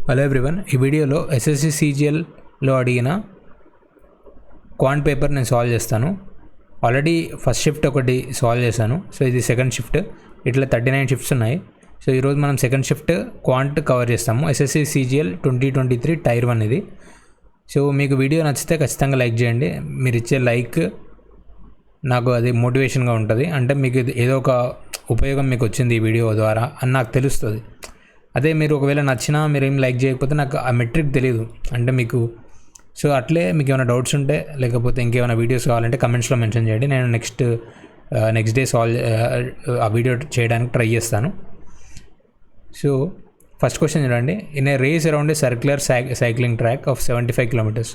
Hello everyone, ఈ వీడియోలో SSC సిజిఎల్లో అడిగిన క్వాంట్ పేపర్ నేను సాల్వ్ చేస్తాను. ఆల్రెడీ ఫస్ట్ షిఫ్ట్ ఒకటి సాల్వ్ చేశాను. సో ఇది సెకండ్ షిఫ్ట్. ఇట్లా 39 షిఫ్ట్స్ ఉన్నాయి. సో ఈరోజు మనం సెకండ్ షిఫ్ట్ క్వాంట్ కవర్ చేస్తాము. ఎస్ఎస్సి సిజిఎల్ 2023 టైర్ 1 ఇది. సో మీకు వీడియో నచ్చితే ఖచ్చితంగా లైక్ చేయండి. మీరు ఇచ్చే లైక్ నాకు అది మోటివేషన్గా ఉంటుంది. అంటే మీకు ఏదో ఒక ఉపయోగం మీకు వచ్చింది ఈ వీడియో ద్వారా అని నాకు తెలుస్తుంది. అదే మీరు ఒకవేళ నచ్చినా మీరు ఏం లైక్ చేయకపోతే నాకు ఆ మెట్రిక్ తెలియదు. అంటే మీకు సో అట్లే మీకు ఏమైనా డౌట్స్ ఉంటే లేకపోతే ఇంకేమైనా వీడియోస్ కావాలంటే కమెంట్స్లో మెన్షన్ చేయండి. నేను నెక్స్ట్ డే సాల్వ్ ఆ వీడియో చేయడానికి ట్రై చేస్తాను. సో ఫస్ట్ క్వశ్చన్ చూడండి. In a race around a circular cycling track of 75 kilometres.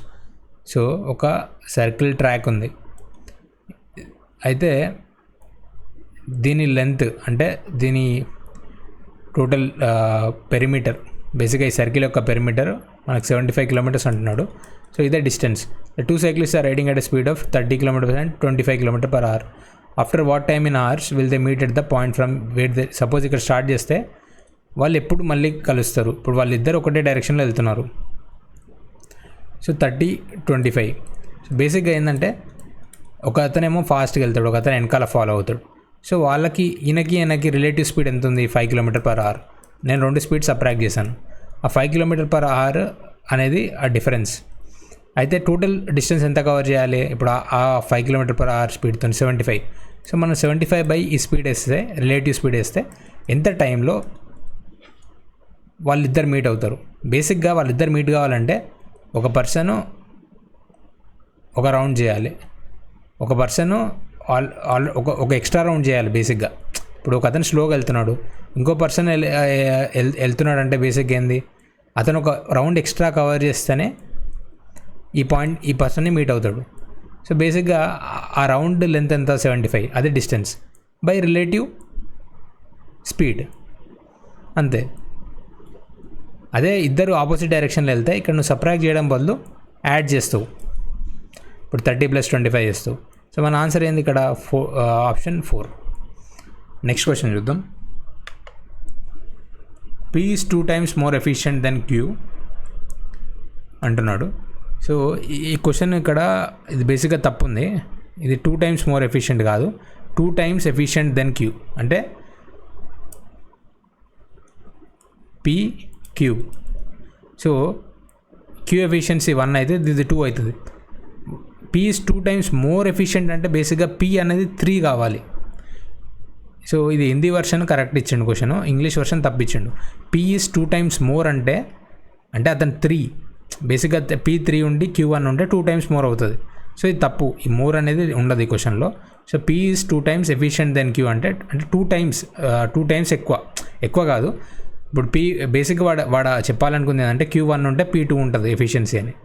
So ఒక సర్కిల్ ట్రాక్ ఉంది. అయితే దీని లెంత్ అంటే దీని టోటల్ పెరిమీటర్, బేసిక్గా ఈ సర్కిల్ యొక్క పెరిమీటర్ మనకు 75 కిలోమీటర్స్ అంటున్నాడు. సో ఇదే distance. The two cyclist are riding at a speed of 30 kilometres and 25 kilometre per hour. After what time in hours will they meet at the point from where they suppose ఇక్కడ start చేస్తే వాళ్ళు ఎప్పుడు మళ్ళీ కలుస్తారు. ఇప్పుడు వాళ్ళిద్దరు ఒకటే డైరెక్షన్లో వెళ్తున్నారు. సో 30, 25. సో బేసిక్గా ఏంటంటే ఒక అతనేమో ఫాస్ట్గా వెళ్తాడు, ఒక అతను వెనకాల ఫాలో అవుతాడు. సో వాళ్ళకి ఈయనకి రిలేటివ్ స్పీడ్ ఎంత ఉంది? 5 కిలోమీటర్ పర్ అవర్. నేను 2 స్పీడ్ సబ్ట్రాక్ట్ చేశాను. ఆ 5 కిలోమీటర్ పర్ అవర్ అనేది ఆ డిఫరెన్స్. అయితే టోటల్ డిస్టెన్స్ ఎంత కవర్ చేయాలి? ఇప్పుడు ఆ 5 కిలోమీటర్ పర్ అవర్ స్పీడ్తో 75. సో మనం 75 బై ఈ స్పీడ్ వేస్తే, రిలేటివ్ స్పీడ్ వేస్తే ఎంత టైంలో వాళ్ళిద్దరు మీట్ అవుతారు? బేసిక్గా వాళ్ళిద్దరు మీట్ కావాలంటే ఒక పర్సను ఒక రౌండ్ చేయాలి, ఒక పర్సను ఒక ఎక్స్ట్రా రౌండ్ చేయాలి. బేసిక్గా ఇప్పుడు ఒక అతను స్లోగా వెళ్తున్నాడు, ఇంకో పర్సన్ వెళ్తున్నాడు అంటే బేసిక్గా ఏంది, అతను ఒక రౌండ్ ఎక్స్ట్రా కవర్ చేస్తేనే ఈ పర్సన్ని మీట్ అవుతాడు. సో బేసిక్గా ఆ రౌండ్ లెంత్ ఎంత? 75. అదే డిస్టెన్స్ బై రిలేటివ్ స్పీడ్, అంతే. అదే ఇద్దరు ఆపోజిట్ డైరెక్షన్లో వెళ్తే ఇక్కడ నువ్వు సబ్ట్రాక్ట్ చేయడం బదులు యాడ్ చేస్తావు. ఇప్పుడు 30 + 25 చేస్తావు. సో మన ఆన్సర్ ఏంది ఇక్కడ? ఆప్షన్ 4. నెక్స్ట్ క్వశ్చన్ చూద్దాం. P is 2 times more efficient than Q అంటున్నాడు. సో ఈ క్వశ్చన్ ఇక్కడ ఇది బేసిక్గా తప్పు ఉంది. ఇది 2 times more efficient కాదు, 2 times efficient than Q. అంటే PQ. సో Q ఎఫిషియన్సీ 1 అయితే ఇది 2 అవుతుంది. P is 2 times more efficient అంటే బేసిక్గా P అనేది 3 కావాలి. సో ఇది హిందీ వర్షన్ కరెక్ట్ ఇచ్చిండు క్వశ్చన్, ఇంగ్లీష్ వర్షన్ తప్పించిండు. P is 2 times more అంటే అతను 3, బేసిక్గా P3 ఉండి Q1 ఉంటే 2 times more అవుతుంది. సో ఇది తప్పు, ఈ మోర్ అనేది ఉండదు ఈ క్వశ్చన్లో. So P is 2 times efficient than Q అంటే 2 times ఎక్కువ కాదు. ఇప్పుడు P బేసిక్గా వాడ చెప్పాలనుకుంది ఏంటంటే Q1 ఉంటే P2 ఉంటుంది ఎఫిషియన్సీ అని.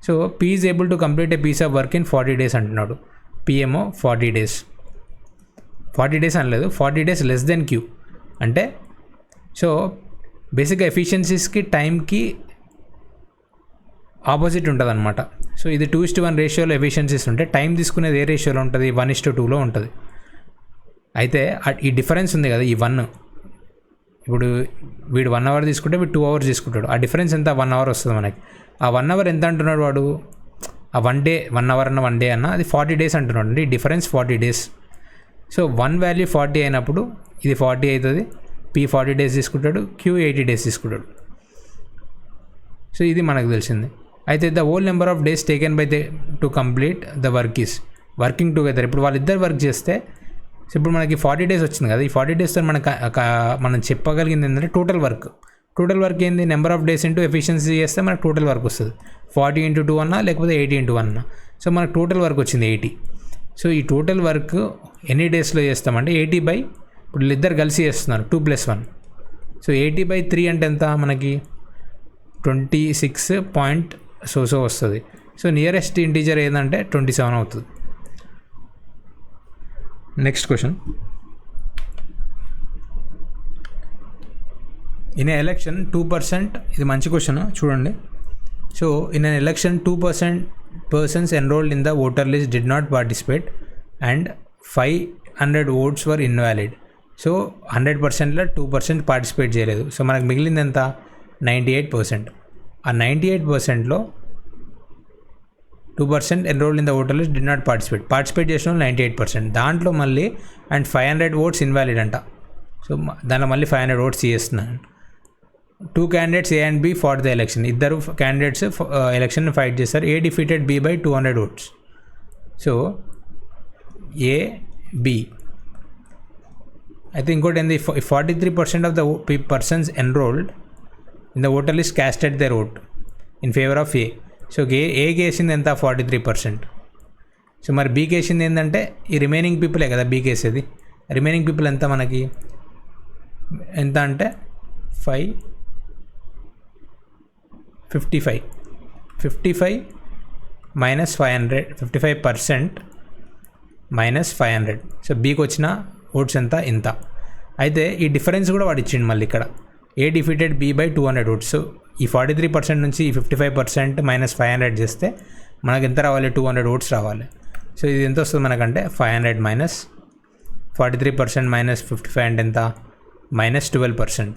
So P is able to complete a piece of work in 40 days అంటున్నాడు. P ఏమో 40 days. 40 days అనలేదు, 40 days లెస్ దెన్ Q అంటే. సో బేసిక్గా ఎఫిషియన్సీస్కి టైంకి ఆపోజిట్ ఉంటుంది అనమాట. సో ఇది 2:1 రేషియోలో ఎఫిషియన్సీస్ ఉంటే టైం తీసుకునేది ఏ రేషియోలో ఉంటుంది? 1:2లో ఉంటుంది. అయితే ఈ డిఫరెన్స్ ఉంది కదా, ఈ 1, ఇప్పుడు వీడు 1 అవర్ తీసుకుంటే వీడు 2 hours తీసుకుంటాడు. ఆ డిఫరెన్స్ ఎంత? 1 hour వస్తుంది మనకి. ఆ 1 hour ఎంత అంటున్నాడు వాడు? ఆ 1 day, 1 hour అన్న 1 day అన్న అది 40 days అంటున్నాడు. అంటే ఈ డిఫరెన్స్ 40 days. సో 1 వాల్యూ 40 అయినప్పుడు ఇది 40 అవుతుంది. P 40 days తీసుకుంటాడు, Q 80 days తీసుకుంటాడు. సో ఇది మనకు తెలిసింది. అయితే the whole number of days taken by to complete the work is working together. ఇప్పుడు వాళ్ళిద్దరు వర్క్ చేస్తే, సో ఇప్పుడు మనకి 40 days వచ్చింది కదా, ఈ 40 daysతో మనం చెప్పగలిగింది ఏంటంటే టోటల్ వర్క్ ఏంది? Number of days into efficiency చేస్తే మనకు టోటల్ వర్క్ వస్తుంది. 40 × 2 అన్నా లేకపోతే 80 × 1 అన్నా. సో మనకు టోటల్ వర్క్ వచ్చింది 80. సో ఈ టోటల్ వర్క్ ఎన్ని డేస్లో చేస్తామంటే 80 బై, ఇప్పుడు వీళ్ళిద్దరు కలిసి చేస్తున్నారు 2 + 1. సో 80/3 అంటే ఎంత మనకి? 26 పాయింట్ సో వస్తుంది. సో నియరెస్ట్ ఇంటీజర్ ఏంటంటే 27 అవుతుంది. Next question. ఇన్ ఎలక్షన్ 2%, ఇది మంచి క్వశ్చన్ చూడండి. So in an election 2% persons enrolled in the voter list did not participate and 500 votes were invalid. So 100%లో 2% పార్టిసిపేట్ చేయలేదు. సో మనకు మిగిలింది ఎంత? 98%. ఆ 98%లో 2% enrolled in the voter list did not participate చేసిన వాళ్ళు 98%. దాంట్లో మళ్ళీ అండ్ 500 votes ఇన్వాలిడ్ అంట. సో దాంట్లో మళ్ళీ 500 votes చేస్తున్నాను. 2 candidates A and B fought the election. ఇద్దరు క్యాండిడేట్స్ ఎలక్షన్ ఫైట్ చేస్తారు. A defeated B by 200 votes. So A, B. అయితే ఇంకోటి ఏంది, 43% of the persons enrolled in the voter list casted their vote in favor of A. So ఏకి వేసింది ఎంత, 43%. So మరి బీకి వేసింది ఏంటంటే ఈ రిమైనింగ్ పీపులే కదా బీకి వేసేది. రిమైనింగ్ పీపుల్ ఎంత మనకి ఎంత అంటే 55 మైనస్ 500, 55% మైనస్ 500. సో బీకి వచ్చిన ఓట్స్ ఎంత, ఇంత. అయితే ఈ డిఫరెన్స్ కూడా వాడు ఇచ్చిండు మళ్ళీ ఇక్కడ. A defeated B by 200 votes. So ఈ 43% నుంచి ఈ 55% మైనస్ 500 చేస్తే మనకు ఎంత రావాలి, 200 votes రావాలి. సో ఇది ఎంత వస్తుంది మనకంటే 500 మైనస్ 43% మైనస్ 55 అంటే ఎంత, మైనస్ 12%.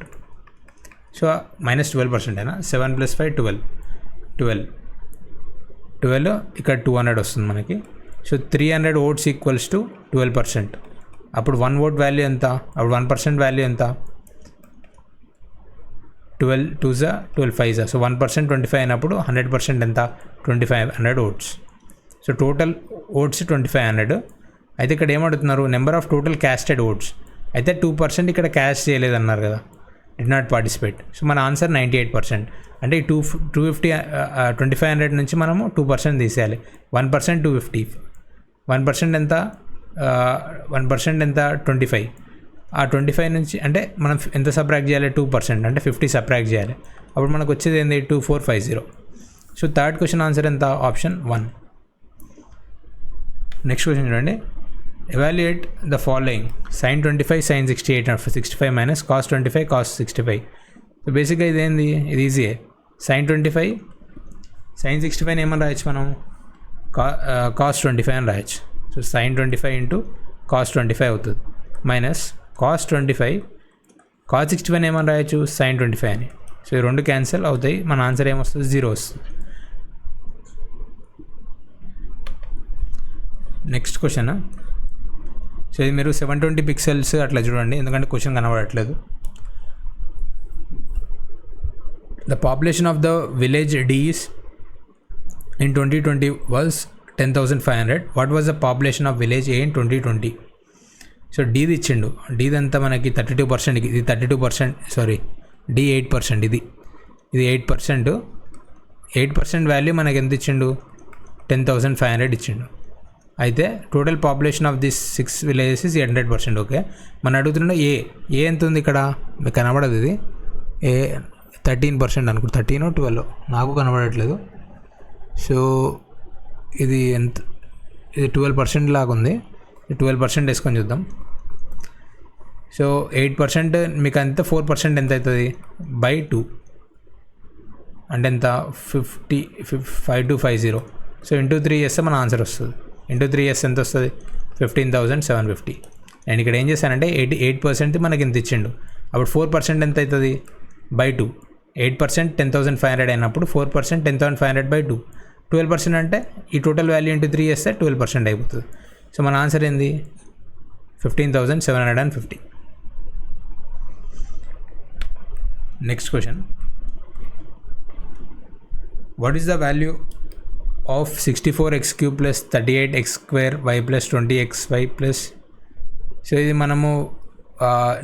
సో మైనస్ 12% అయినా 7 + 5 12 ఇక్కడ 200 వస్తుంది మనకి. So 300 votes equals to 12%. అప్పుడు 1 vote వాల్యూ ఎంత, అప్పుడు 1% వాల్యూ ఎంత, 12 2s 12 5s. సో 1% 25 అయినప్పుడు 100% ఎంత, 2500 votes. So total votes 2500. అయితే ఇక్కడ ఏమడుతున్నారు, number of total casted votes. అయితే 2% ఇక్కడ క్యాస్ట్ చేయలేదన్నారు కదా, డిడ్ నాట్ పార్టిసిపేట్. సో మన ఆన్సర్ 98%. అంటే ఈ 2500 నుంచి మనము 2% తీసేయాలి. 1% 250, 1% ఎంత, 1% ఎంత 25. ఆ 25 నుంచి అంటే మనం ఎంత సబ్ట్రాక్ట్ చేయాలి, 2% అంటే 50 సబ్ట్రాక్ట్ చేయాలి. అప్పుడు మనకు వచ్చేది ఏంది, 2450. సో థర్డ్ క్వశ్చన్ ఆన్సర్ ఎంత, ఆప్షన్ 1. నెక్స్ట్ క్వశ్చన్ చూడండి. Evaluate the following sin 25 sin 68 65 minus cos 25 cos 65. So బేసిక్గా ఇదేంది, ఇది ఈజీయే. sin 25 sin 65 ఏమని రాయొచ్చు మనం, cos 25 అని రాయొచ్చు. సో sin 25 ఇంటూ cos 25 అవుతుంది, మైనస్ cos 25 cos 61 ఏమని రాయొచ్చు, sin 25 అని. సో ఈ రెండు క్యాన్సిల్ అవుతాయి, మన ఆన్సర్ ఏమొస్తుంది, 0 వస్తుంది. Next question. సో ఇది మీరు 720 pixels అట్లా చూడండి, ఎందుకంటే క్వశ్చన్ కనబడట్లేదు. The population of the village D's in 2020 was 10,500. What was the population of village A in 2020? So డీది ఇచ్చిండు, డీది అంతా మనకి 32%, ఇది 32%, సారీ డి 8%, ఇది 8%. 8% వాల్యూ మనకి ఎంత ఇచ్చిండు, 10,500 ఇచ్చిండు. అయితే total population of this 6 villages is 100%. Okay, మనం అడుగుతున్న ఏ ఎంత ఉంది ఇక్కడ, మీకు కనబడదు. ఇది ఏ 13% అనుకుంటు, 13 or 12 నాకు కనబడట్లేదు. సో ఇది ఎంత, ఇది 12% లాగా ఉంది. 12% వేసుకొని చూద్దాం. సో 8% మీకు అంతే, 4% ఎంత అవుతుంది, బై 2 అంటే ఎంత, 5250. సో ఇంటూ 3 చేస్తే మన ఆన్సర్ వస్తుంది. ఇంటూ 3 చేస్తే ఎంత వస్తుంది, 15,750. నేను ఇక్కడ ఏం చేశానంటే 8% మనకి ఎంత ఇచ్చిండు, అప్పుడు 4% ఎంత అవుతుంది, బై 2. 8% 10,500 అయినప్పుడు 4% 10,500 బై 2. 12% అంటే ఈ టోటల్ వాల్యూ ఇంటూ 3 చేస్తే 12% అయిపోతుంది. సో మన ఆన్సర్ ఏంది, 15,750. Next question. What is the value of 64x³ plus 38x² y plus 20xy plus. So ఇది మనము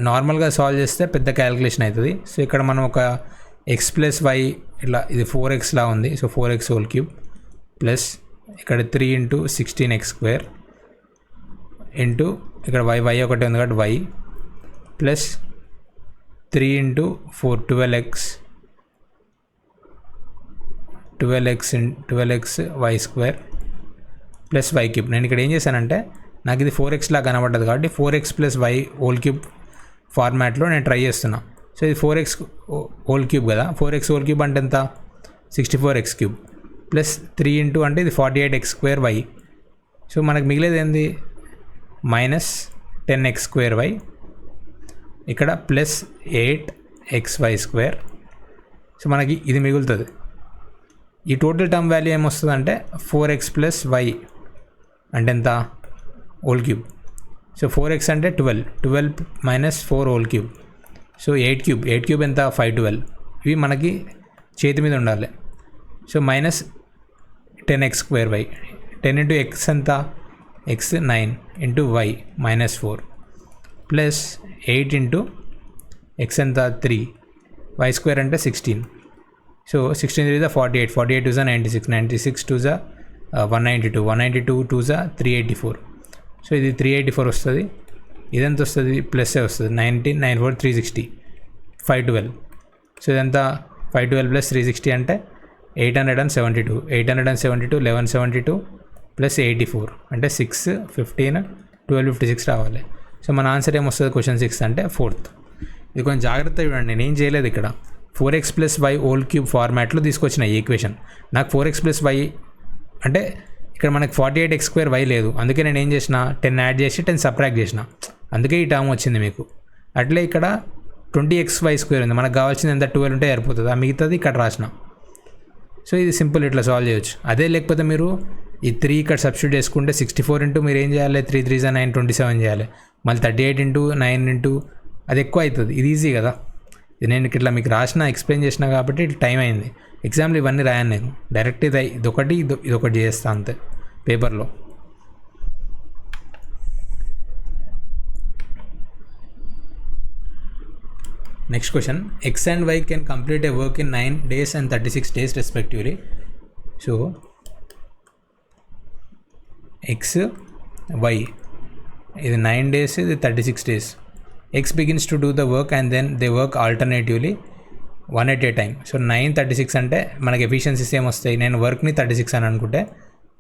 నార్మల్గా సాల్వ్ చేస్తే పెద్ద క్యాలిక్యులేషన్ అవుతుంది. సో ఇక్కడ మనం ఒక x ప్లస్ y ఇట్లా, ఇది 4x లా ఉంది. సో 4x³ ప్లస్ ఇక్కడ 3 × 16x² ఇంటూ ఇక్కడ y ఒకటి ఉంది కాబట్టి y plus 3 × 4 12x y² plus y³ నేను ఇక్కడ ఏం చేశానంటే నాకు ఇది 4x లా కనబడ్డది కాబట్టి 4x + y³ ఫార్మాట్లో నేను ట్రై చేస్తున్నా. సో ఇది 4x³ కదా, 4x³ అంటే ఎంత, 64x³ ప్లస్ 3 × అంటే ఇది 48x² y. సో మనకు మిగిలేది ఏంది, మైనస్ 10x² y ఇక్కడ ప్లస్ 8xy² సో మనకి ఇది మిగులుతుంది. ఈ టోటల్ టర్మ్ వాల్యూ ఏమొస్తుందంటే 4x + y అంటే ఎంత హోల్ క్యూబ్. సో 4x అంటే 12 - 4 హోల్ క్యూబ్. సో 8 క్యూబ్ ఎంత 512. ఇవి మనకి చేతి మీద ఉండాలి. సో మైనస్ 10x²y 10 × x ఎంత x 9 × y -4 ప్లస్ 8 × x ఎంత 3 y² అంటే 16. సో 16 3 48 2 96 2 192 192 2 384. సో ఇది 384 వస్తుంది. ఇదంతా వస్తుంది ప్లస్ వస్తుంది 19 94 360 512. సో ఇదంతా 512 + 360 అంటే 872 1172 ప్లస్ 84 అంటే 6 15 1256 రావాలి. సో మన ఆన్సర్ ఏమొస్తుంది క్వశ్చన్ 6 అంటే 4th. ఇది కొంచెం జాగ్రత్త చూడండి, నేను ఏం చేయలేదు ఇక్కడ. 4x + y హోల్ క్యూబ్ ఫార్మాట్లో తీసుకొచ్చిన ఈ ఈక్వేషన్. నాకు 4x + y అంటే ఇక్కడ మనకి 48x²y లేదు, అందుకే నేను ఏం చేసిన 10 యాడ్ చేసి 10 సబ్ట్రాక్ట్ చేసిన, అందుకే ఈ టర్మ్ వచ్చింది మీకు. అట్లే ఇక్కడ 20xy² ఉంది, మనకు కావాల్సింది ఎంత 12 ఉంటే సరిపోతుంది, ఆ మిగతాది ఇక్కడ రాసిన. సో ఇది సింపుల్, ఇట్లా సాల్వ్ చేయొచ్చు. అదే లేకపోతే మీరు ఈ 3 ఇక్కడ సబ్స్టిట్యూట్ చేసుకుంటే 64 ఇంటూ మీరు ఏం చేయాలి 3 3 9 27 చేయాలి, మళ్ళీ 38 × 9 అది ఎక్కువ అవుతుంది. ఇది ఈజీ కదా, ఇది నేను ఇట్లా మీకు రాసిన ఎక్స్ప్లెయిన్ చేసిన కాబట్టి ఇట్లా టైం అయింది. ఎగ్జామ్లో ఇవన్నీ రాయాను నేను, డైరెక్ట్ ఇదొకటి చేస్తాను అంతే పేపర్లో. Next question, x and y can complete a work in 9 days and 36 days respectively. So x y ఇది 9 days, ఇది 36 days. x begins to do the work and then they work alternatively one at a time. So 9 36 అంటే మనకి efficiencies ఏమొస్తాయి, నేను వర్క్ని 36 అని అనుకుంటే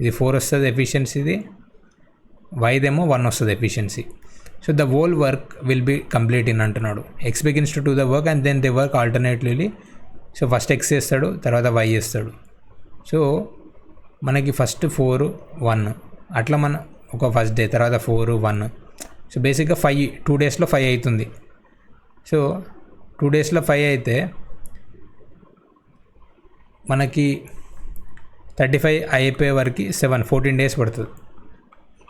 ఇది 4 వస్తుంది ఎఫిషియన్సీది, వైదేమో 1 వస్తుంది efficiency. So the whole work will be complete in అంటున్నాడు. X begins to do the work and then they work alternately. So first X చేస్తాడు, తర్వాత వై చేస్తాడు. సో మనకి ఫస్ట్ 4 1 అట్లా మన ఒక ఫస్ట్ డే, తర్వాత 4 1. సో బేసిక్గా 5 2 డేస్లో 5 అవుతుంది. సో 2 డేస్లో 5 అయితే మనకి 35 అయిపోయే వరకు 14 డేస్ పడుతుంది.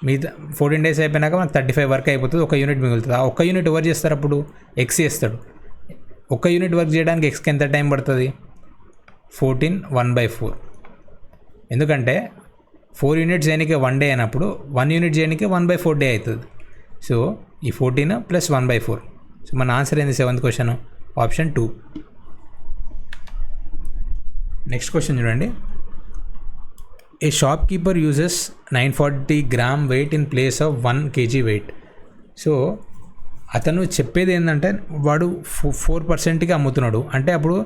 మిగతా 14 డేస్ అయిపోయినాక మనకు 35 వరకు అయిపోతుంది, ఒక యూనిట్ మిగులుతుంది. ఆ ఒక్క యూనిట్ ఎవరు చేస్తారు అప్పుడు, ఎక్స్ చేస్తాడు. ఒక్క యూనిట్ వర్క్ చేయడానికి ఎక్స్కి ఎంత టైం పడుతుంది, 14 1/4. ఎందుకంటే 4 యూనిట్స్ చేయడానికి 1 డే అయినప్పుడు 1 యూనిట్ చేయడానికి 1/4 డే అవుతుంది. సో ఈ 14 + 1/4. సో మన ఆన్సర్ ఏంది 7th question, option 2. Next question చూడండి, a shop keeper uses 940 gram weight in place of 1 kg weight. So అతను చెప్పేది ఏంటంటే వాడు 4%కి అమ్ముతున్నాడు. అంటే అప్పుడు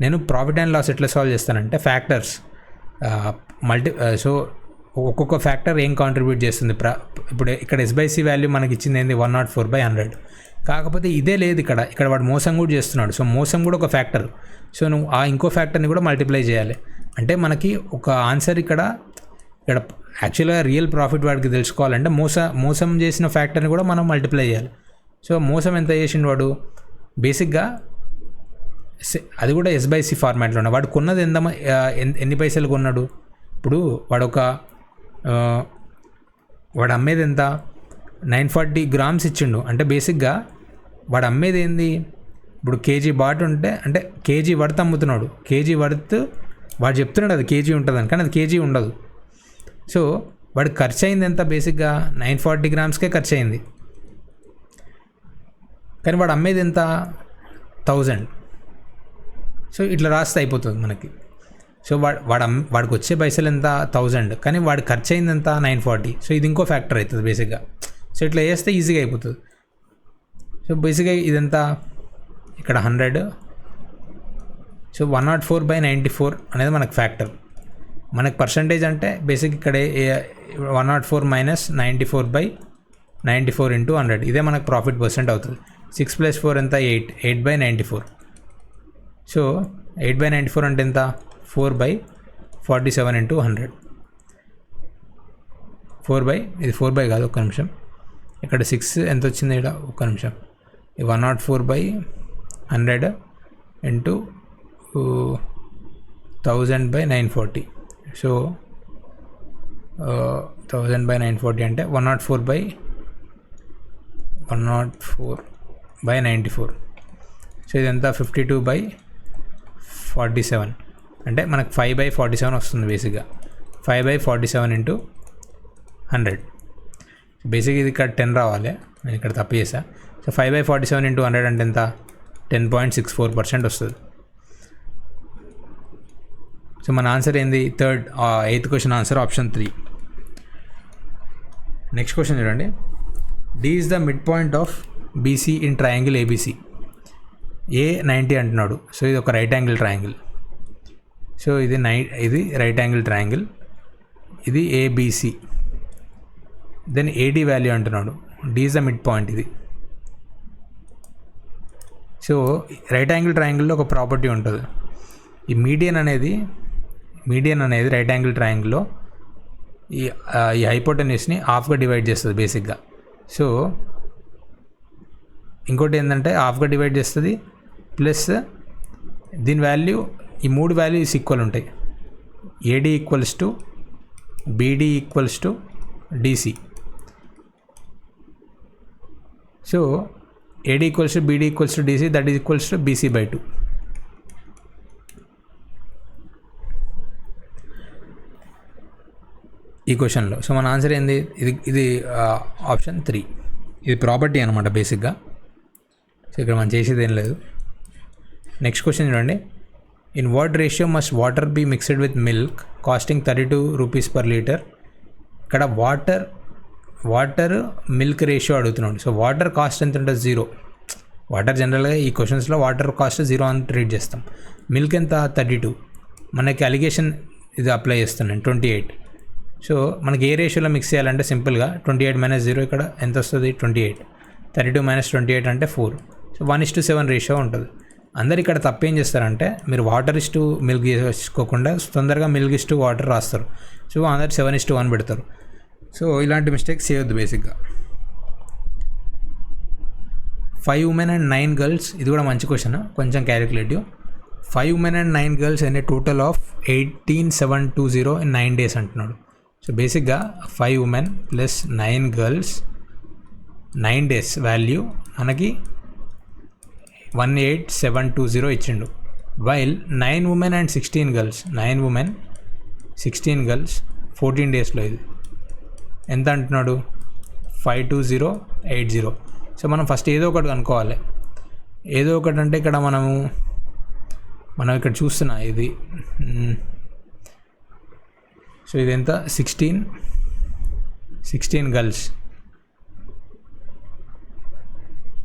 నేను ప్రాఫిట్ అండ్ లాస్ ఎట్లా సాల్వ్ చేస్తానంటే ఫ్యాక్టర్స్ సో ఒక్కొక్క ఫ్యాక్టర్ ఏం కాంట్రిబ్యూట్ చేస్తుంది. ఇప్పుడు ఇక్కడ S/C వాల్యూ మనకి ఇచ్చింది ఏంది 104/100. కాకపోతే ఇదే లేదు ఇక్కడ వాడు మోసం కూడా చేస్తున్నాడు. సో మోసం కూడా ఒక ఫ్యాక్టర్. సో నువ్వు ఆ ఇంకో ఫ్యాక్టర్ని కూడా మల్టిప్లై చేయాలి. అంటే మనకి ఒక ఆన్సర్ ఇక్కడ యాక్చువల్గా రియల్ ప్రాఫిట్ వాడికి తెలుసుకోవాలంటే మోసం చేసిన ఫ్యాక్టర్ని కూడా మనం మల్టిప్లై చేయాలి. సో మోసం ఎంత చేసిండు వాడు, బేసిక్గా అది కూడా S/C ఫార్మాట్లో ఉన్న వాడు కొన్నది ఎన్ని పైసలు కొన్నాడు. ఇప్పుడు వాడు అమ్మేది ఎంత 940 గ్రామ్స్ ఇచ్చిండు. అంటే బేసిక్గా వాడు అమ్మేది ఏంది, ఇప్పుడు కేజీ బాట్ ఉంటే అంటే కేజీ వర్త్ అమ్ముతున్నాడు. కేజీ వర్త్ వాడు చెప్తున్నాడు అది కేజీ ఉంటుందని, కానీ అది కేజీ ఉండదు. సో వాడికి ఖర్చు అయింది ఎంత, బేసిక్గా 940 గ్రామ్స్కే ఖర్చు అయింది. కానీ వాడు అమ్మేది ఎంత 1000. సో ఇట్లా రాస్తే అయిపోతుంది మనకి. సో వాడికి వచ్చే పైసలు ఎంత 1000, కానీ వాడి ఖర్చు అయింది ఎంత 940. సో ఇది ఇంకో ఫ్యాక్టర్ అవుతుంది బేసిక్గా. సో ఇట్లా చేస్తే ఈజీగా అయిపోతుంది. సో బేసిక్గా ఇదంతా ఇక్కడ 100. సో 104/94 అనేది మనకు ఫ్యాక్టర్. మనకు పర్సంటేజ్ అంటే బేసిక్ ఇక్కడ 104 - 94/94 × 100. ఇదే మనకు ప్రాఫిట్ పర్సెంట్ అవుతుంది. 6 + 4 ఎంత 8/94. సో 8/94 అంటే ఎంత 4/47 × 100. ఇది 4 కాదు, ఒక్క నిమిషం. ఇక్కడ 6 ఎంత వచ్చింది, ఇక్కడ ఒక్క నిమిషం. 104/100 × 1000/940. సో 1000/940 అంటే 104/94. సో ఇదంతా 52/47 అంటే మనకు 5/47 వస్తుంది బేసిక్గా. 5/47 ఇంటూ 100. బేసిక్ ఇది ఇక్కడ 10 రావాలి, నేను ఇక్కడ తప్పు చేసా. సో 5/47 ఇంటూ 100 అంటే ఎంత? 10.64% వస్తుంది. సో మన ఆన్సర్ ఏంది? Eighth question answer option 3. Next question చూడండి. D is the mid point of BC in triangle ABC. A 90 అంటున్నాడు. సో ఇది ఒక రైట్ యాంగిల్ ట్రయాంగిల్. సో ఇది రైట్ యాంగిల్ ట్రయాంగిల్, ఇది ఏబీసీ. దెన్ ఏడి వాల్యూ అంటున్నాడు. D is the mid point ఇది. So right angle ట్రయాంగిల్లో ఒక property ఉంటుంది. ఈ మీడియన్ అనేది రైట్ యాంగిల్ ట్రయాంగిల్లో ఈ హైపోటెన్యూస్ని హాఫ్గా డివైడ్ చేస్తుంది బేసిక్గా. సో ఇంకోటి ఏంటంటే హాఫ్గా డివైడ్ చేస్తుంది, ప్లస్ దీని వాల్యూ, ఈ మూడు వాల్యూస్ ఈక్వల్ ఉంటాయి. AD equals to beedi equals to DC. So AD equals to BD equals to DC, that is equals to BC/2. ఈ క్వశ్చన్లో. సో మన ఆన్సర్ ఏంది? ఇది ఆప్షన్ 3. ఇది ప్రాపర్టీ అనమాట బేసిక్గా. సో ఇక్కడ మనం చేసేది ఏం లేదు. నెక్స్ట్ క్వశ్చన్ చూడండి. In what ratio must water be mixed with milk costing 32 rupees/liter. ఇక్కడ వాటర్ మిల్క్ రేషియో అడుగుతున్నాడు. సో వాటర్ కాస్ట్ ఎంత ఉంటుంది? 0. వాటర్ జనరల్గా ఈ క్వశ్చన్స్లో వాటర్ కాస్ట్ 0 అని ట్రీట్ చేస్తాం. మిల్క్ ఎంత? 32. మనకి అలిగేషన్ ఇది అప్లై చేస్తున్నాను 28. సో మనకి ఏ రేషియోలో మిక్స్ చేయాలంటే సింపుల్గా 28 - 0 ఇక్కడ ఎంత వస్తుంది? 28. 32 - 28 అంటే 4. సో 1:7 రేషియో ఉంటుంది. అందరు ఇక్కడ తప్పేం చేస్తారంటే మీరు వాటర్ ఇస్టు మిల్క్ చేసుకోకుండా తొందరగా మిల్క్ ఇస్టు వాటర్ రాస్తారు. సో అందరు 7:1 పెడతారు. సో ఇలాంటి మిస్టేక్స్ చేయొద్దు బేసిక్గా. 5 women and 9 girls, ఇది కూడా మంచి క్వశ్చన్, కొంచెం క్యాలిక్యులేటివ్. 5 women and 9 girls అనే టోటల్ ఆఫ్ 18,720 in 9 days అంటున్నాడు. సో బేసిక్గా 5 women plus 9 girls 9 days value మనకి 18,720 ఇచ్చిండు. While 9 women and 16 girls 9 women 16 girls 14 daysలో ఇది ఎంత అంటున్నాడు? 52080. సో మనం ఫస్ట్ ఏదో ఒకటి కనుక్కోవాలి. ఏదో ఒకటి అంటే ఇక్కడ మనం ఇక్కడ చూస్తున్నా ఇది. సో ఇది ఎంత? 16 గర్ల్స్.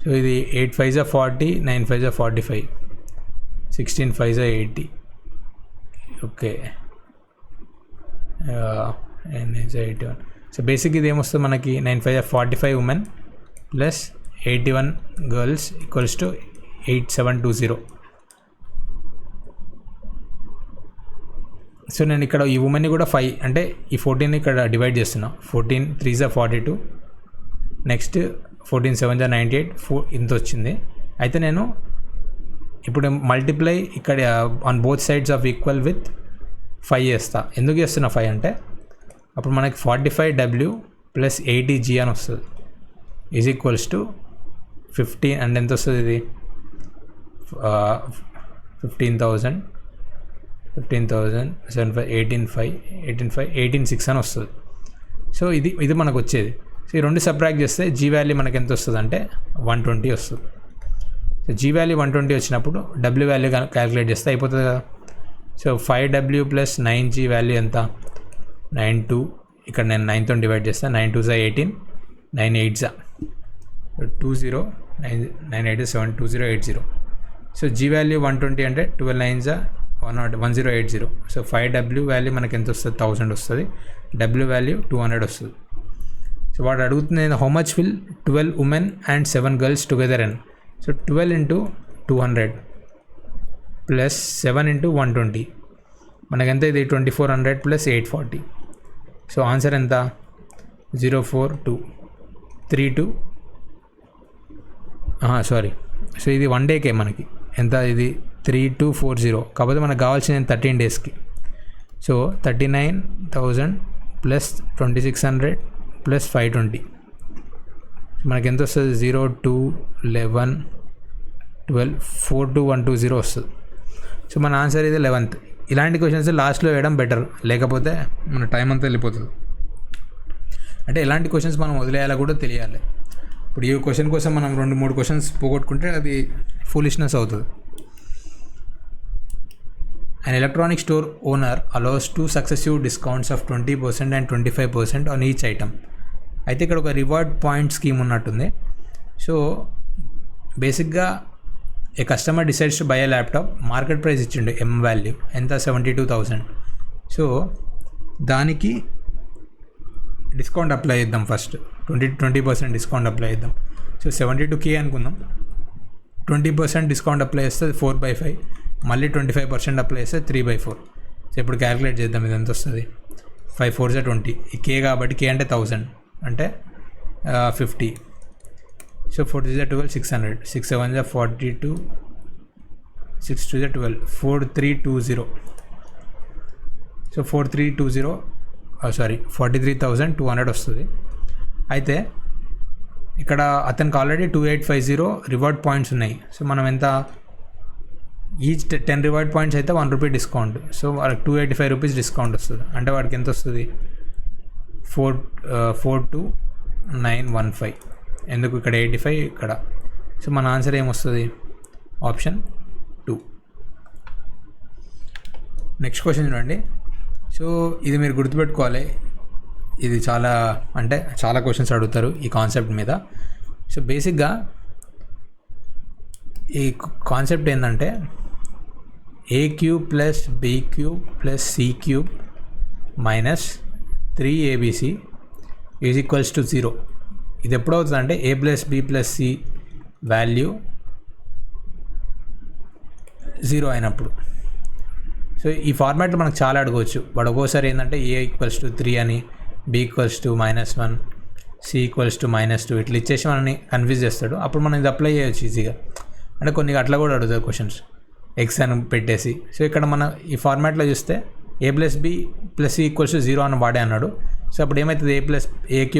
సో ఇది 8 5s 40, 9 5s 45, 16 5s 80. Okay, 81. So basic ఇది ఏమొస్తుంది మనకి? 9 5s 45 women plus 81 girls equals to 8720. So నేను ఇక్కడ ఈ ఉమెన్ని కూడా 5 అంటే ఈ 14 ఇక్కడ డివైడ్ చేస్తున్నా. 14 3s 42, నెక్స్ట్ 14 7s 98, ఇంత వచ్చింది. అయితే నేను ఇప్పుడు మల్టిప్లై ఇక్కడ on both sides of equal with 5 చేస్తా. ఎందుకు చేస్తున్నా 5 అంటే అప్పుడు మనకి 45W ప్లస్ 80G అని వస్తుంది. ఈజ్ ఈక్వల్స్ టు 15 అండ్ ఎంత వస్తుంది ఇది? 15,000 18,6 అని వస్తుంది. సో ఇది మనకు వచ్చేది. సో ఈ రెండు సబ్ట్రాక్ట్ చేస్తే జీ వాల్యూ మనకి ఎంత వస్తుంది అంటే 120 వస్తుంది. సో జీ వాల్యూ 120 వచ్చినప్పుడు డబ్ల్యూ వాల్యూ క్యాలిక్యులేట్ చేస్తే అయిపోతుంది కదా. So 5W plus 9G value ఎంత? 92. ఇక్కడ నేను 9తో డివైడ్ చేస్తాను. 9 2s 18, 9 8s 20, 9 8s 7 2080. So G value 120 అంటే 12 9s 1080. సో 5W వాల్యూ మనకి ఎంత వస్తుంది? 1000 వస్తుంది. W వాల్యూ 200 వస్తుంది. సో వాడు అడుగుతుంది how much will 12 women and 7 girls together and. So 12 into 200 plus 7 into 120 మనకెంత? ఇది 2400 ప్లస్ 840. సో ఆన్సర్ ఎంత? 04232. సారీ, సో ఇది 1 డేకే మనకి ఎంత? ఇది 3240. కాకపోతే మనకు కావాల్సింది 13 డేస్కి. సో 39,000 ప్లస్ 2600 ప్లస్ 520 మనకి ఎంత వస్తుంది? 0, 2, 11, 12, 42120 వస్తుంది. సో మన ఆన్సర్ ఇది 11th. ఇలాంటి క్వశ్చన్స్ లాస్ట్లో వేయడం బెటర్, లేకపోతే మన టైం అంతా వెళ్ళిపోతుంది. అంటే ఎలాంటి క్వశ్చన్స్ మనం వదిలేయాలో కూడా తెలియాలి. ఇప్పుడు ఈ క్వశ్చన్ కోసం మనం 2-3 క్వశ్చన్స్ పోగొట్టుకుంటే అది ఫూలిష్నెస్ అవుతుంది. An electronic store owner allows 2 successive discounts of 20% and 25% on each item. అయితే ఇక్కడ ఒక రివార్డ్ పాయింట్ స్కీమ్ ఉన్నట్టుంది. సో బేసిక్గా a customer decides to buy a laptop, market price ఇచ్చిండు ఎం వాల్యూ ఎంత? 72,000. సో దానికి డిస్కౌంట్ అప్లై చేద్దాం. ఫస్ట్ 20% డిస్కౌంట్ అప్లై చేద్దాం. సో 72K అనుకుందాం. 20% డిస్కౌంట్ అప్లై చేస్తే 4/5, మళ్ళీ 25% అప్లై చేస్తే 3/4. సో ఇప్పుడు క్యాలిక్యులేట్ చేద్దాం, ఇది ఎంత వస్తుంది? 5 4 20. ఈ K కాబట్టి K అంటే 1000 అంటే 50. సో 4 3 12, 600. 6 7 42, 6 2 12, 4320. సో 4320 43,200 వస్తుంది. అయితే ఇక్కడ అతనికి ఆల్రెడీ 2850 రివార్డ్ పాయింట్స్ ఉన్నాయి. సో మనం ఎంత? ఈచ్ 10 రివార్డ్ పాయింట్స్ అయితే 1 రూపీ డిస్కౌంట్. సో వాళ్ళకి 285 రూపీస్ డిస్కౌంట్ వస్తుంది. అంటే వాడికి ఎంత వస్తుంది? 42915. ఎందుకు ఇక్కడ 85 ఇక్కడ? సో మన ఆన్సర్ ఏమొస్తుంది? ఆప్షన్ 2. నెక్స్ట్ క్వశ్చన్ చూడండి. సో ఇది మీరు గుర్తుపెట్టుకోవాలి. ఇది చాలా క్వశ్చన్స్ అడుగుతారు ఈ కాన్సెప్ట్ మీద. సో బేసిక్గా ఈ కాన్సెప్ట్ ఏంటంటే a³ plus b³ plus c³ minus 3abc is equals to 0. ఇది ఎప్పుడు అవుతుంది అంటే a plus b plus c value 0 అయినప్పుడు. సో ఈ ఫార్మాట్లో మనకు చాలా అడగవచ్చు. వాడు ఒక్కోసారి ఏంటంటే a ఈక్వల్స్ టు 3 అని, b equals to -1, c equals to -2 ఇట్లా ఇచ్చేసి మనల్ని కన్ఫ్యూజ్ చేస్తాడు. అప్పుడు మనం ఇది అప్లై చేయొచ్చు ఈజీగా. అంటే కొన్ని అట్లా కూడా అడుగుతారు క్వశ్చన్స్, ఎక్స్ అని పెట్టేసి. సో ఇక్కడ మనం ఈ ఫార్మాట్లో చూస్తే a plus b plus c equals to 0 అని వాడే అన్నాడు. సో అప్పుడు ఏమవుతుంది? a³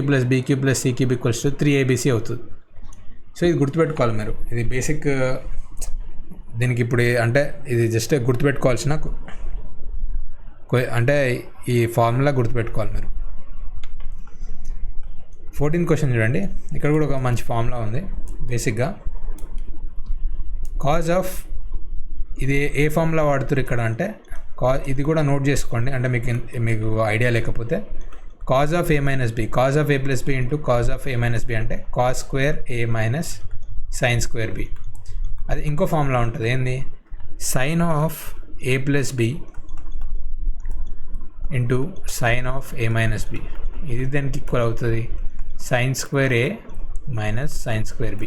plus b³ plus c³ equals to 3abc అవుతుంది. సో ఇది గుర్తుపెట్టుకోవాలి మీరు. ఇది బేసిక్. దీనికి ఇప్పుడు అంటే ఇది జస్ట్ గుర్తుపెట్టుకోవాల్సిన అంటే ఈ ఫార్ములా గుర్తుపెట్టుకోవాలి మీరు. 14th క్వశ్చన్ చూడండి. ఇక్కడ కూడా ఒక మంచి ఫార్ములా ఉంది. బేసిక్గా కాజ్ ఆఫ్, ఇది ఏ ఫార్ములా వాడుతారు ఇక్కడ అంటే ఇది కూడా నోట్ చేసుకోండి. అంటే మీకు ఐడియా లేకపోతే cos of a minus b, cos of a plus b into cos of a minus b అంటే cos square a minus sine square b. అది ఇంకో ఫార్ములా ఉంటుంది. ఏంది? Sine of a plus b into sine of a minus b. ఇది దానికి equal అవుతుంది sine square a minus sine square b.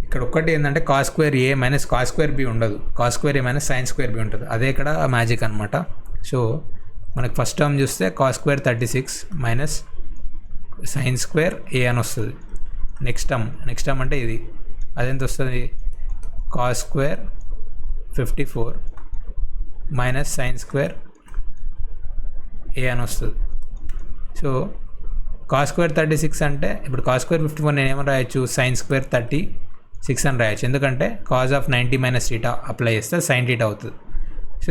ఇక్కడ ఒక్కటి ఏంటంటే cos square a minus cos square b ఉండదు. Cos square a minus sine square b ఉంటుంది. అదే ఇక్కడ మ్యాజిక్ అనమాట. సో మనకు ఫస్ట్ టర్మ్ చూస్తే cos square 36 minus sine square a అని వస్తుంది. నెక్స్ట్ టర్మ్ అంటే ఇది అదెంత వస్తుంది? Cos square 54 minus sine square a అని వస్తుంది. సో కాస్ స్క్వేర్ 36 అంటే ఇప్పుడు కాస్ స్క్వేర్ 54 నేను ఏమని రాయొచ్చు? సైన్ స్క్వేర్ 36 అని రాయొచ్చు. ఎందుకంటే cause of 90 minus theta apply చేస్తే సైన్ టీటా అవుతుంది. సో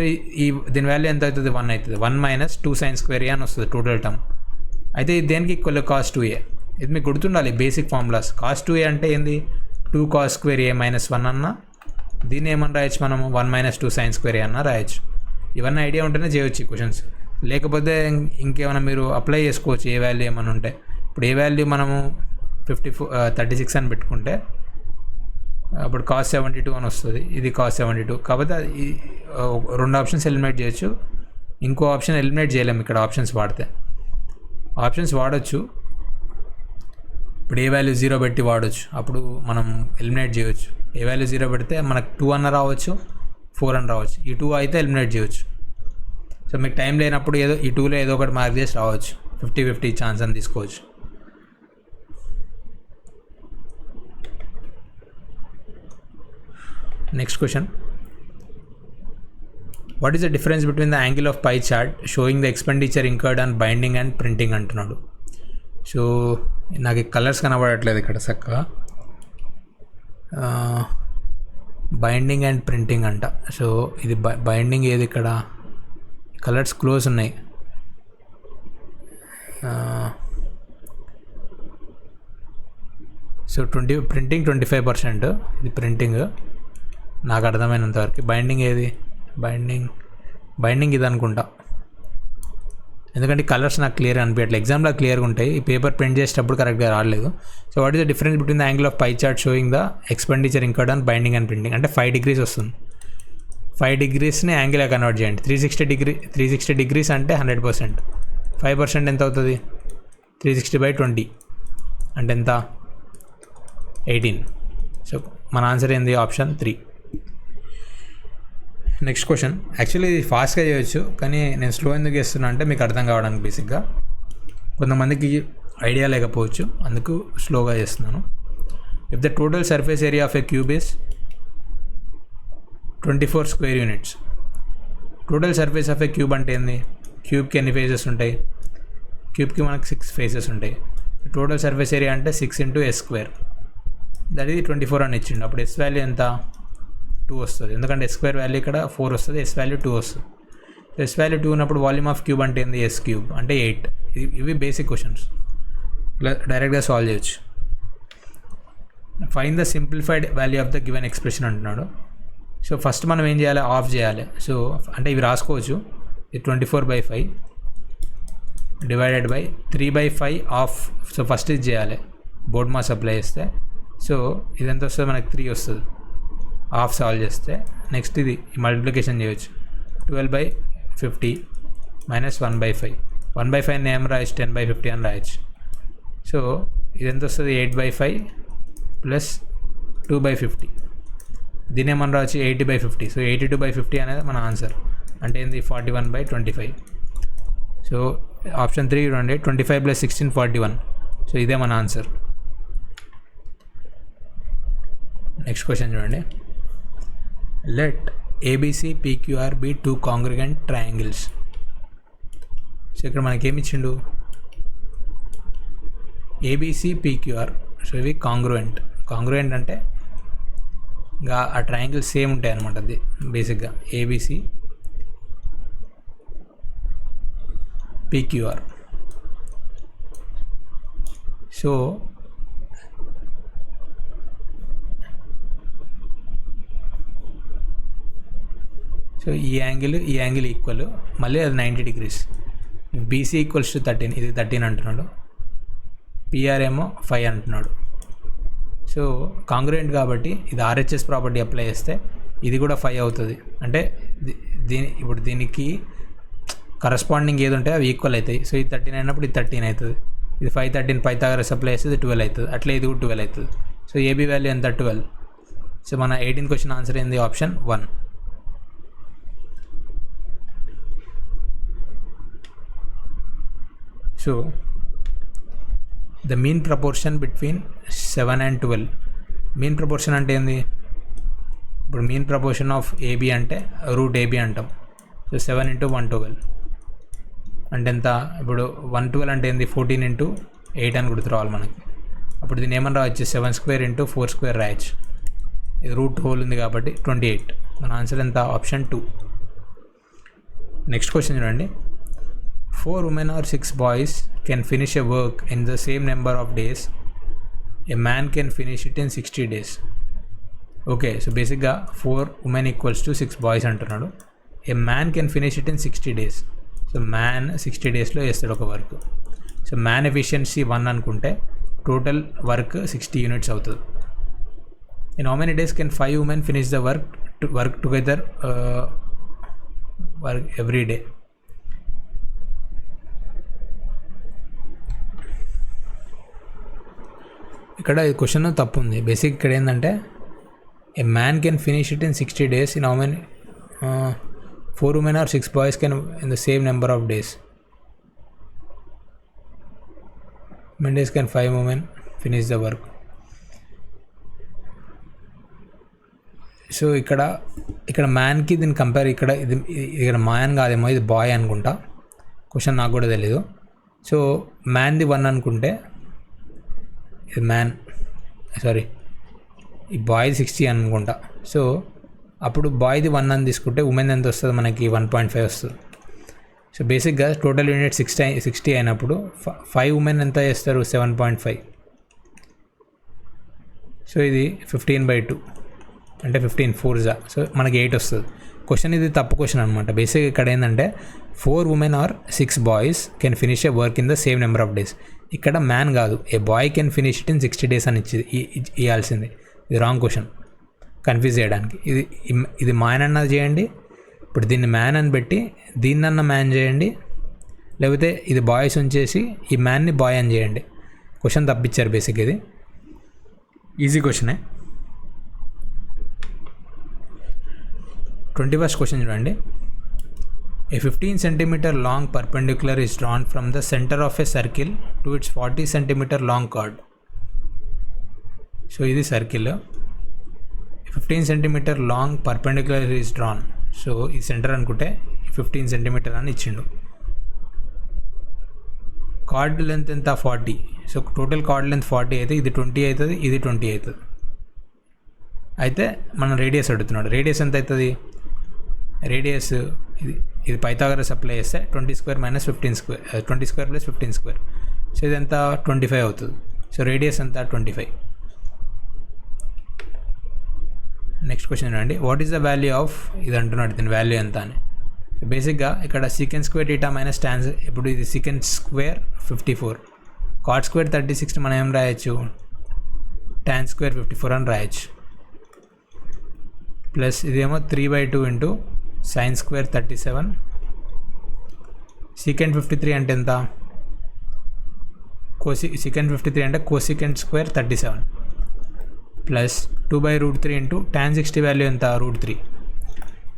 దీని వాల్యూ ఎంత అవుతుంది? 1 అవుతుంది. 1 మైనస్ 2 సైన్ స్క్వేర్ a అని వస్తుంది టోటల్ టర్మ్. అయితే దేనికి ఈక్వల్? Cos 2a. ఇది మీకు గుర్తుండాలి బేసిక్ ఫార్ములాస్. కాస్ 2a అంటే ఏంది? 2 కాస్ స్క్వేర్ a మైనస్ 1 అన్న, దీన్ని ఏమన్నా రాయొచ్చు మనము? 1 మైనస్ 2 సైన్ స్క్వేర్ a అన్న రాయొచ్చు. ఇవన్నీ ఐడియా ఉంటేనే చేయొచ్చు ఈ క్వశ్చన్స్. లేకపోతే ఇంకేమైనా మీరు అప్లై చేసుకోవచ్చు ఏ వాల్యూ ఏమైనా ఉంటే. ఇప్పుడు ఏ వాల్యూ మనము 36 అని పెట్టుకుంటే అప్పుడు కాస్ 72 అని వస్తుంది. ఇది కాస్ 72. కాబట్టి రెండు ఆప్షన్స్ ఎలిమినేట్ చేయొచ్చు. ఇంకో ఆప్షన్ ఎలిమినేట్ చేయలేము ఇక్కడ ఆప్షన్స్ వాడితే. ఆప్షన్స్ వాడచ్చు. ఇప్పుడు ఏ వాల్యూ 0 పెట్టి వాడచ్చు. అప్పుడు మనం ఎలిమినేట్ చేయవచ్చు. ఏ వాల్యూ 0 పెడితే మనకు 2 అన్న రావచ్చు, 4 అని రావచ్చు. ఈ 2 అయితే ఎలిమినేట్ చేయవచ్చు. సో మీకు టైం లేనప్పుడు ఈ 2లో ఏదో ఒకటి మార్క్ చేసి రావచ్చు. 50-50 ఛాన్స్ అని తీసుకోవచ్చు. Next question, what is the difference between the angle of pie chart showing the expenditure incurred on binding and printing అంటున్నాడు. సో నాకు కలర్స్ కనబడట్లేదు ఇక్కడ చక్కగా. బైండింగ్ అండ్ ప్రింటింగ్ అంట. సో ఇది బైండింగ్ ఏది, ఇక్కడ కలర్స్ క్లోజ్ ఉన్నాయి. సో ప్రింటింగ్ 25%, ఇది ప్రింటింగ్ నాకు అర్థమైనంతవరకు. బైండింగ్ ఏది, బైండింగ్ ఇది అనుకుంటా, ఎందుకంటే కలర్స్ నాకు క్లియర్ అనిపించట్లేదు. ఎగ్జామ్లో క్లియర్గా ఉంటాయి, ఈ పేపర్ ప్రింట్ చేసేటప్పుడు కరెక్ట్గా రాలేదు. So what is the difference between the angle of pie chart showing the expenditure incurred on binding and printing అంటే 5 degrees వస్తుంది. 5 degreesని యాంగిల్గా కన్వర్ట్ చేయండి. 360 degrees అంటే 100%. 5% ఎంత అవుతుంది, 360/20 అంటే ఎంత, 18. సో మన ఆన్సర్ ఏంది, ఆప్షన్ 3. నెక్స్ట్ క్వశ్చన్, యాక్చువల్లీ ఇది ఫాస్ట్గా చేయొచ్చు, కానీ నేను స్లో ఎందుకు చేస్తున్నా అంటే మీకు అర్థం కావడానికి. బేసిక్గా కొంతమందికి ఐడియా లేకపోవచ్చు, అందుకు స్లోగా చేస్తున్నాను. If the total surface area of a cube is 24 square units. Total surface of a cube అంటే ఏంది, క్యూబ్కి ఎన్ని ఫేసెస్ ఉంటాయి, క్యూబ్కి మనకు 6 ఫేసెస్ ఉంటాయి. టోటల్ సర్ఫేస్ ఏరియా అంటే 6 × s², దట్ ఇది 24 అని ఇచ్చిండు. అప్పుడు ఎస్ వాల్యూ ఎంత, 2 వస్తుంది, ఎందుకంటే s² వాల్యూ ఇక్కడ 4 వస్తుంది, ఎస్ వాల్యూ 2 వస్తుంది. సో ఎస్ వాల్యూ 2 ఉన్నప్పుడు వాల్యూమ్ ఆఫ్ క్యూబ్ అంటే ఏంది, s³ అంటే 8. ఇవి బేసిక్ క్వశ్చన్స్, ఇలా డైరెక్ట్గా సాల్వ్ చేయొచ్చు. Find the simplified value of the given expression అంటున్నాడు. సో ఫస్ట్ మనం ఏం చేయాలి, ఆఫ్ చేయాలి. సో అంటే ఇవి రాసుకోవచ్చు, ఇది 24/5 divided by 3/5 of. So first ఇది చేయాలి, బోర్డ్ మాస్ అప్లై చేస్తే. సో ఇది ఎంత వస్తుంది మనకి, 3 వస్తుంది. హాఫ్ సాల్వ్ చేస్తే నెక్స్ట్ ఇది మల్టిప్లికేషన్ చేయొచ్చు. 12/50 మైనస్ 1/5. 1/5 ఏం రాయొచ్చు, 10/50 అని రాయొచ్చు. సో ఇది ఎంత వస్తుంది, 8/5 ప్లస్ 2/50. దీని ఏమని రావచ్చు, 80/50. సో 82/50 అనేది మన ఆన్సర్. అంటే ఏంది, 41/25. సో ఆప్షన్ 3 చూడండి, 25 + 16 41. సో ఇదే మన ఆన్సర్. నెక్స్ట్ క్వశ్చన్ చూడండి, let ABC PQR be 2 congruent triangles. సో ఇక్కడ మనకేమి ఇచ్చిండు, ఏబిసి పీక్యూఆర్. సో ఇవి కాంగ్రుయెంట్ అంటే ఇంకా ఆ ట్రయాంగిల్ సేమ్ ఉంటాయి అనమాట. అది బేసిక్గా ఏబిసి పీక్యూఆర్. సో ఈ యాంగిల్ ఈక్వల్, మళ్ళీ అది 90 degrees. బీసీ ఈక్వల్స్ టు 13, ఇది 13 అంటున్నాడు. పిఆర్ ఏమో 5 అంటున్నాడు. సో కాంగ్రుయెంట్ కాబట్టి ఇది ఆర్హెచ్ఎస్ ప్రాపర్టీ అప్లై చేస్తే ఇది కూడా 5 అవుతుంది. అంటే ఇప్పుడు దీనికి కరస్పాండింగ్ ఏది ఉంటే అవి ఈక్వల్ అవుతాయి. సో ఇది 13 అయినప్పుడు ఇది 13 అవుతుంది. ఇది 5 13 పైథాగరస్ అప్లై చేస్తే ఇది 12 అవుతుంది. అట్లా ఇది కూడా 12 అవుతుంది. సో ఏబీ వాల్యూ ఎంత, 12. సో మన 18th క్వశ్చన్ ఆన్సర్ ఏంది, option 1. So the mean proportion between 7 and 12. Mean proportion అంటే ఏంది, ఇప్పుడు మీన్ ప్రపోర్షన్ ఆఫ్ ఏబీ అంటే √AB అంటాం. సో 7 × 112 అంటే ఎంత, ఇప్పుడు 112 అంటే ఏంది, 14 × 8 అని గుర్తురావాలి మనకి. అప్పుడు దీన్ని ఏమని రావచ్చు, 7² × 4² రాయొచ్చు. ఇది రూట్ హోల్ ఉంది కాబట్టి 28. మన ఆన్సర్ ఎంత, ఆప్షన్ 2. నెక్స్ట్ క్వశ్చన్ చూడండి, 4 women or 6 boys can finish a work in the same number of days. A man can finish it in 60 days. Okay, so బేసిక్గా 4 women = 6 boys అంటున్నాడు. ఏ man can finish it in 60 days. So man 60 daysలో చేస్తాడు ఒక work. So man efficiency 1 అనుకుంటే total work 60 units అవుతుంది. In how many days can 5 women finish the work together work every day. ఇక్కడ ఈ question తప్పు ఉంది. Basic ఇక్కడ ఏంటంటే ఏ man can finish it in 60 days in how many 4 women or 6 boys can in the same number of days. Many days can 5 women finish the work. So ఇక్కడ మ్యాన్కి దీన్ని compare ఇక్కడ man కాదేమో, ఇది bye అనుకుంటా. Question నాకు కూడా తెలీదు. So మ్యాన్ది 1 అనుకుంటే ఇది మ్యాన్, సారీ ఈ బాయ్ది 60 అనుకుంటా. సో అప్పుడు బాయ్ది 1 అని తీసుకుంటే ఉమెన్ ఎంత వస్తుంది మనకి? 1.5 వస్తుంది. సో బేసిక్గా టోటల్ యూనిట్ 60 అయినప్పుడు 5 ఉమెన్ ఎంత చేస్తారు? 7.5. సో ఇది 15/2 అంటే 15 4s. సో మనకి 8 వస్తుంది. క్వశ్చన్ ఇది తప్పు క్వశ్చన్ అనమాట. బేసిక్ ఇక్కడ ఏంటంటే 4 women or 6 boys can finish a work in the same number of days. ఇక్కడ మ్యాన్ కాదు, a boy can finish it in 60 days అని ఇవ్వాల్సింది. ఇది రాంగ్ క్వశ్చన్, కన్ఫ్యూజ్ చేయడానికి. ఇది మ్యాన్ అన్నది చేయండి, ఇప్పుడు దీన్ని మ్యాన్ అని పెట్టి దీన్నన్న మ్యాన్ చేయండి, లేకపోతే ఇది బాయ్స్ ఉంచేసి ఈ మ్యాన్ని బాయ్ అని చేయండి. క్వశ్చన్ తప్పించారు బేసిక్. ఇది ఈజీ క్వశ్చనే. 21st క్వశ్చన్ చూడండి. A 15 cm long perpendicular is drawn from the center of a circle to its 40 cm long chord. So ఇది circle, 15 cm long perpendicular is drawn. So ఈ centre అనుకుంటే 15 cm అని ఇచ్చిండు. Card length ఎంత? 40. So total card length 40 అయితే ఇది 20 అవుతుంది, ఇది 20 అవుతుంది. అయితే మనం రేడియస్ అడుగుతున్నాడు. రేడియస్ ఎంత అవుతుంది? రేడియస్ ఇది పైథాగరస్ అప్లై చేస్తే 20² - 15², 20² + 15². సో ఇది ఎంత? 25 అవుతుంది. సో రేడియస్ ఎంత? 25. నెక్స్ట్ క్వశ్చన్ అండి. What is the value of, ఇది అంటున్నాడు, దీని వాల్యూ ఎంత అని. బేసిక్గా ఇక్కడ sec² - tan, ఇప్పుడు ఇది sec² 54, cot² 36 మనం ఏం రాయొచ్చు? tan² 54 అని రాయొచ్చు. ప్లస్ ఇదేమో 3/2 ఇంటూ sin² 37. secant 53 అంటే ఎంత? secant 53 అంటే cosecant² 37 plus 2/√3 into tan 60 value ఎంత? √3.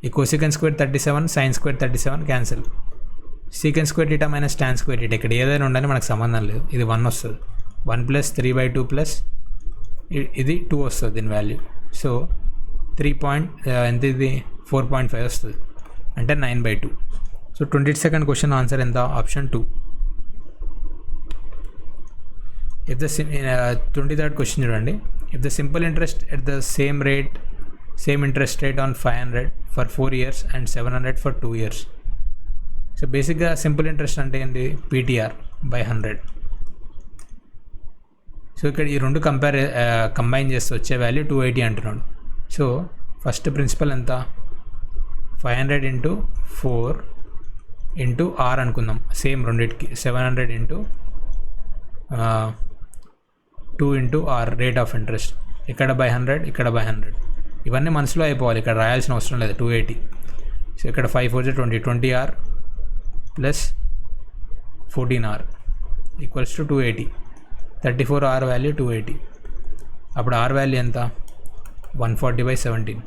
ఈ cosecant² 37 sin² 37 cancel. secant² - tan². ఇక్కడ ఏదైనా ఉండని మనకు సంబంధం లేదు. ఇది 1 వస్తుంది. 1 + 3/2 ప్లస్ ఇది 2 వస్తుంది దీని వాల్యూ. సో 3 ఎంత? ఇది 4.5 వస్తుంది, అంటే 9/2. సో 22nd క్వశ్చన్ ఆన్సర్ ఎంత? Option 2. If the 23rd question చూడండి. If the simple interest at the same interest rate on 500 for 4 years and 700 for 2 years. So బేసిక్గా సింపుల్ ఇంట్రెస్ట్ అంటే ఏంటి? PTR / 100. సో ఇక్కడ ఈ రెండు కంబైన్ చేస్తే వచ్చే వాల్యూ 280 అంటున్నాడు. సో ఫస్ట్ ప్రిన్సిపల్ ఎంత? 500 ఇంటూ 4 ఇంటూ R అనుకుందాం, సేమ్ రెండింటికి. 700 into 2 into R rate of interest. ఇక్కడ /100, ఇక్కడ /100. ఇవన్నీ మనసులో అయిపోవాలి, ఇక్కడ రాయాల్సిన అవసరం లేదు. 280. సో ఇక్కడ 5 4 20R plus 14R equals to 280. 34R value 280. అప్పుడు R వాల్యూ ఎంత? 140/17.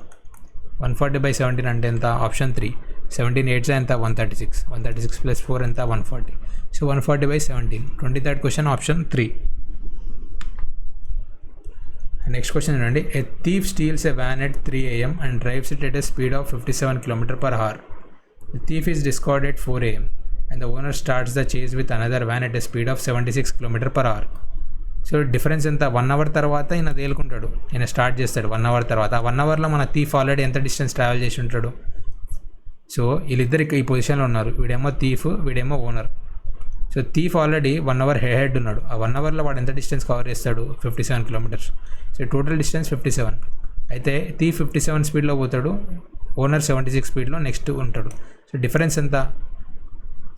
140/17 అంటే ఎంత? ఆప్షన్ 3. 17 8 ఎంత? 136. 136 ప్లస్ 4 ఎంత? 140. So 140/17. 23rd question option 3. Next question చూడండి. A thief steals a van at 3 AM and drives it at a speed of 57 km/h. The thief is discovered at 4 AM and the owner starts the chase with another van at a speed of 76 km/h. So difference ఎంత? 1 hour తర్వాత ఈయన తేలుకుంటాడు, ఈయన start చేస్తాడు 1 hour తర్వాత. ఆ 1 hourలో మన thief already ఎంత distance travel చేసి ఉంటాడు? సో వీళ్ళిద్దరు ఈ పొజిషన్లో ఉన్నారు. వీడేమో థీఫ్, వీడేమో owner. So thief already 1 hour head ఉన్నాడు. ఆ 1 hourలో వాడు ఎంత డిస్టెన్స్ కవర్ చేస్తాడు? 57 kilometers. So total distance 57. అయితే థీఫ్ 57 స్పీడ్లో పోతాడు, ఓనర్ 76 స్పీడ్లో నెక్స్ట్ ఉంటాడు. సో డిఫరెన్స్ ఎంత?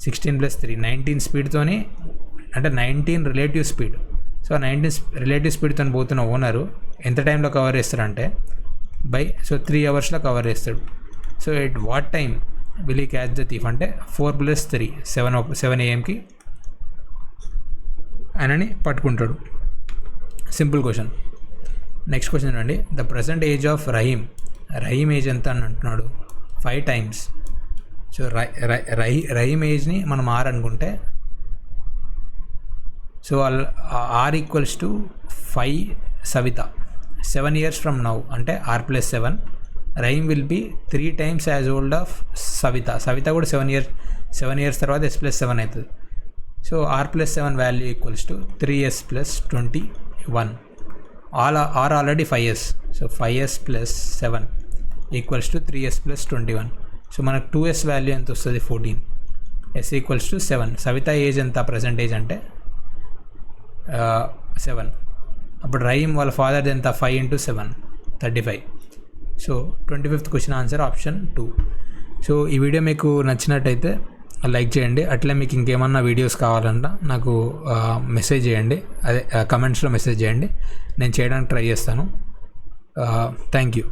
16 + 3 19 స్పీడ్తోని, అంటే 19 రిలేటివ్ స్పీడ్. సో 19 రిలేటివ్ స్పీడ్తో పోతున్న ఓనరు ఎంత టైంలో కవర్ చేస్తాడంటే సో 3 hours కవర్ చేస్తాడు. So at what time will ఈ క్యాచ్ ద థీఫ్ అంటే 4 + 3 7 AM ఆయనని పట్టుకుంటాడు. Simple question. నెక్స్ట్ క్వశ్చన్ చూడండి. The present age of Rahim age ఎంత అని అంటున్నాడు? 5 times. సో రహీమ్ ఏజ్ని మనం R అనుకుంటే, so R equals to 5 Savita. 7 years from now అంటే R + 7 రైమ్ will be 3 times as old of Savita కూడా 7 years తర్వాత s+7 అవుతుంది. So r+7 value equals to 3s + 21. R already 5 years. So 5s + 7 equals to 3s + 21. So మనకు 2s value ఎంత వస్తుంది? 14. s equals to 7. Savita age ఎంత percentage అంటే 7. అప్పుడు రైమ్ వాళ్ళ ఫాదర్ది ఎంత? 5 × 7 35. So 25th question answer option 2. So ఈ వీడియో మీకు నచ్చినట్టయితే లైక్ చేయండి. అట్లే మీకు ఇంకేమన్నా వీడియోస్ కావాలన్నా నాకు మెసేజ్ చేయండి, అదే కమెంట్స్లో మెసేజ్ చేయండి, నేను చేయడానికి ట్రై చేస్తాను. Thank you.